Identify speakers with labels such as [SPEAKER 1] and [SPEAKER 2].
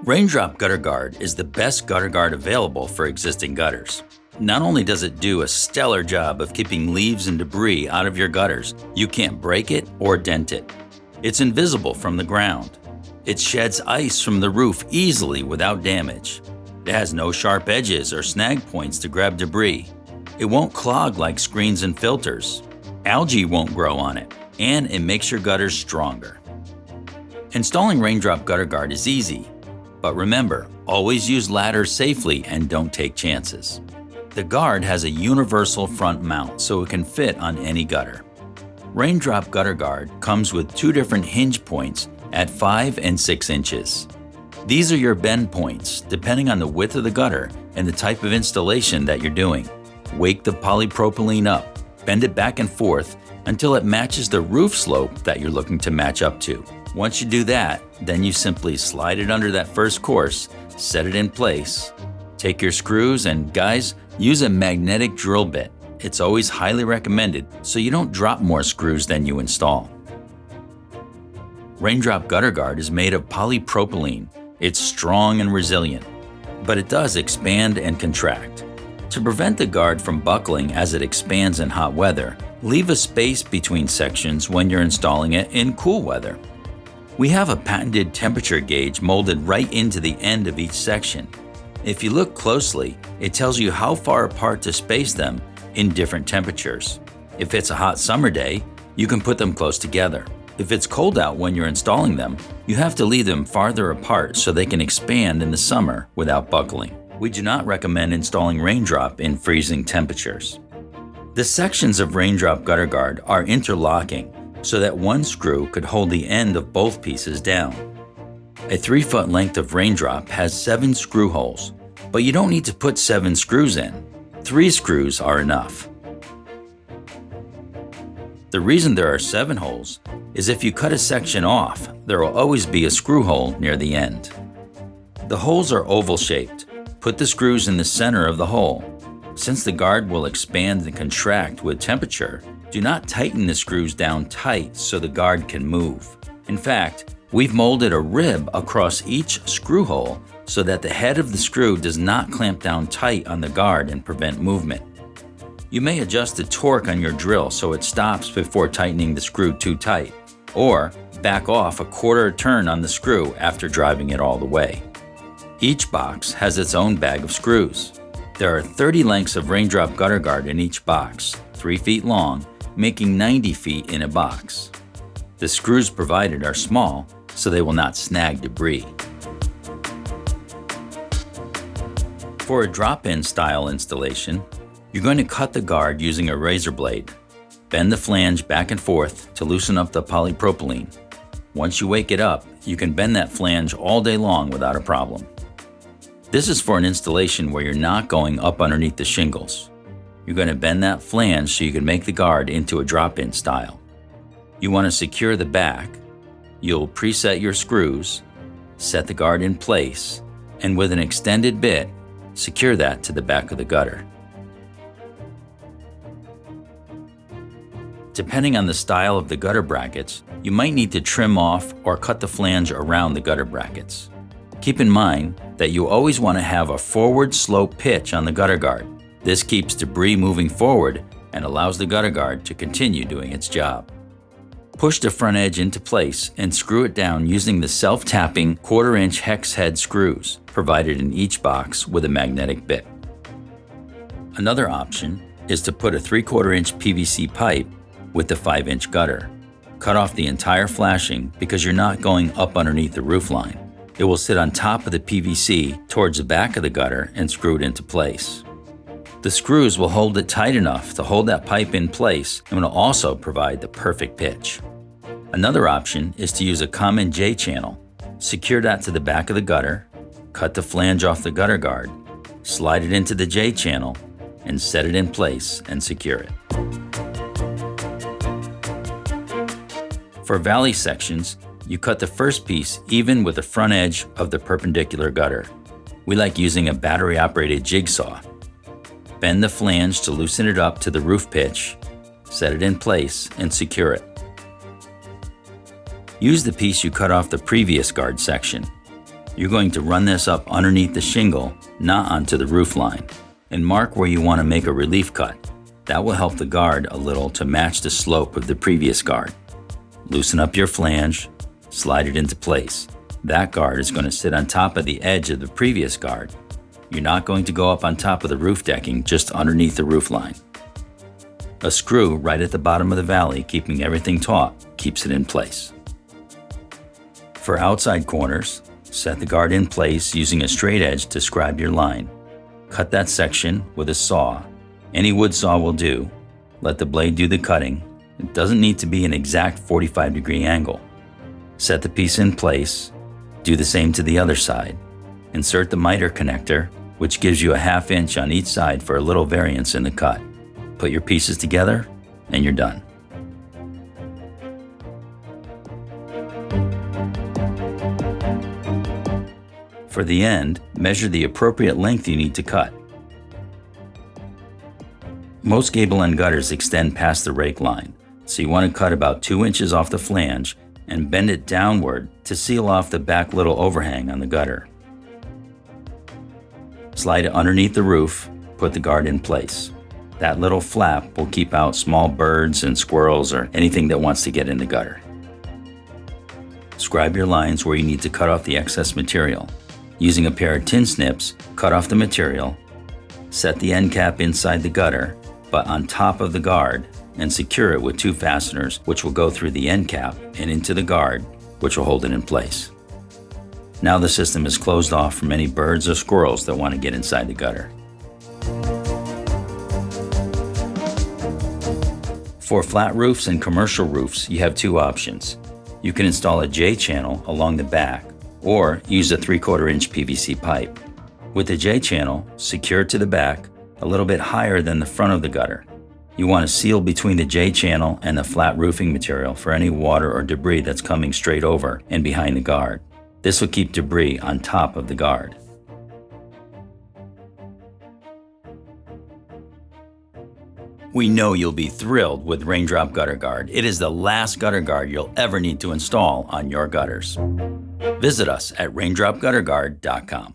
[SPEAKER 1] Raindrop Gutter Guard is the best gutter guard available for existing gutters. Not only does it do a stellar job of keeping leaves and debris out of your gutters, you can't break it or dent it. It's invisible from the ground. It sheds ice from the roof easily without damage. It has no sharp edges or snag points to grab debris. It won't clog like screens and filters. Algae won't grow on it, and it makes your gutters stronger. Installing Raindrop Gutter Guard is easy, but remember, always use ladders safely and don't take chances. The guard has a universal front mount so it can fit on any gutter. Raindrop Gutter Guard comes with two different hinge points at 5 and 6 inches. These are your bend points depending on the width of the gutter and the type of installation that you're doing. Wake the polypropylene up, bend it back and forth until it matches the roof slope that you're looking to match up to. Once you do that, then you simply slide it under that first course, set it in place. Take your screws and, guys, use a magnetic drill bit. It's always highly recommended so you don't drop more screws than you install. Raindrop Gutter Guard is made of polypropylene. It's strong and resilient, but it does expand and contract. To prevent the guard from buckling as it expands in hot weather, leave a space between sections when you're installing it in cool weather. We have a patented temperature gauge molded right into the end of each section. If you look closely, it tells you how far apart to space them in different temperatures. If it's a hot summer day, you can put them close together. If it's cold out when you're installing them, you have to leave them farther apart so they can expand in the summer without buckling. We do not recommend installing Raindrop in freezing temperatures. The sections of Raindrop Gutter Guard are interlocking so that one screw could hold the end of both pieces down. A 3-foot length of Raindrop has 7 screw holes, but you don't need to put 7 screws in. 3 screws are enough. The reason there are 7 holes is if you cut a section off, there will always be a screw hole near the end. The holes are oval-shaped. Put the screws in the center of the hole. Since the guard will expand and contract with temperature, do not tighten the screws down tight so the guard can move. In fact, we've molded a rib across each screw hole so that the head of the screw does not clamp down tight on the guard and prevent movement. You may adjust the torque on your drill so it stops before tightening the screw too tight, or back off a quarter turn on the screw after driving it all the way. Each box has its own bag of screws. There are 30 lengths of Raindrop Gutter Guard in each box, 3 feet long, making 90 feet in a box. The screws provided are small, so they will not snag debris. For a drop-in style installation, you're going to cut the guard using a razor blade. Bend the flange back and forth to loosen up the polypropylene. Once you wake it up, you can bend that flange all day long without a problem. This is for an installation where you're not going up underneath the shingles. You're going to bend that flange so you can make the guard into a drop-in style. You want to secure the back. You'll preset your screws, set the guard in place, and with an extended bit, secure that to the back of the gutter. Depending on the style of the gutter brackets, you might need to trim off or cut the flange around the gutter brackets. Keep in mind that you always want to have a forward slope pitch on the gutter guard. This keeps debris moving forward and allows the gutter guard to continue doing its job. Push the front edge into place and screw it down using the self-tapping 1/4-inch hex head screws provided in each box with a magnetic bit. Another option is to put a 3/4-inch PVC pipe with the 5-inch gutter. Cut off the entire flashing because you're not going up underneath the roof line. It will sit on top of the PVC towards the back of the gutter and screw it into place. The screws will hold it tight enough to hold that pipe in place and will also provide the perfect pitch. Another option is to use a common J channel. Secure that to the back of the gutter, cut the flange off the gutter guard, slide it into the J channel, and set it in place and secure it. For valley sections, you cut the first piece even with the front edge of the perpendicular gutter. We like using a battery-operated jigsaw. Bend the flange to loosen it up to the roof pitch, set it in place, and secure it. Use the piece you cut off the previous guard section. You're going to run this up underneath the shingle, not onto the roof line, and mark where you want to make a relief cut. That will help the guard a little to match the slope of the previous guard. Loosen up your flange, slide it into place. That guard is going to sit on top of the edge of the previous guard. You're not going to go up on top of the roof decking, just underneath the roof line. A screw right at the bottom of the valley, keeping everything taut, keeps it in place. For outside corners, set the guard in place using a straight edge to scribe your line. Cut that section with a saw. Any wood saw will do. Let the blade do the cutting. It doesn't need to be an exact 45-degree angle. Set the piece in place. Do the same to the other side. Insert the miter connector, which gives you a 1/2 inch on each side for a little variance in the cut. Put your pieces together, and you're done. For the end, measure the appropriate length you need to cut. Most gable end gutters extend past the rake line, so you want to cut about 2 inches off the flange and bend it downward to seal off the back little overhang on the gutter. Slide it underneath the roof, put the guard in place. That little flap will keep out small birds and squirrels or anything that wants to get in the gutter. Scribe your lines where you need to cut off the excess material. Using a pair of tin snips, cut off the material, set the end cap inside the gutter, but on top of the guard, and secure it with 2 fasteners, which will go through the end cap and into the guard, which will hold it in place. Now the system is closed off from any birds or squirrels that want to get inside the gutter. For flat roofs and commercial roofs, you have 2 options. You can install a J-channel along the back, or use a 3/4 inch PVC pipe. With the J-channel, secure to the back, a little bit higher than the front of the gutter. You want to seal between the J-channel and the flat roofing material for any water or debris that's coming straight over and behind the guard. This will keep debris on top of the guard. We know you'll be thrilled with Raindrop Gutter Guard. It is the last gutter guard you'll ever need to install on your gutters. Visit us at raindropgutterguard.com.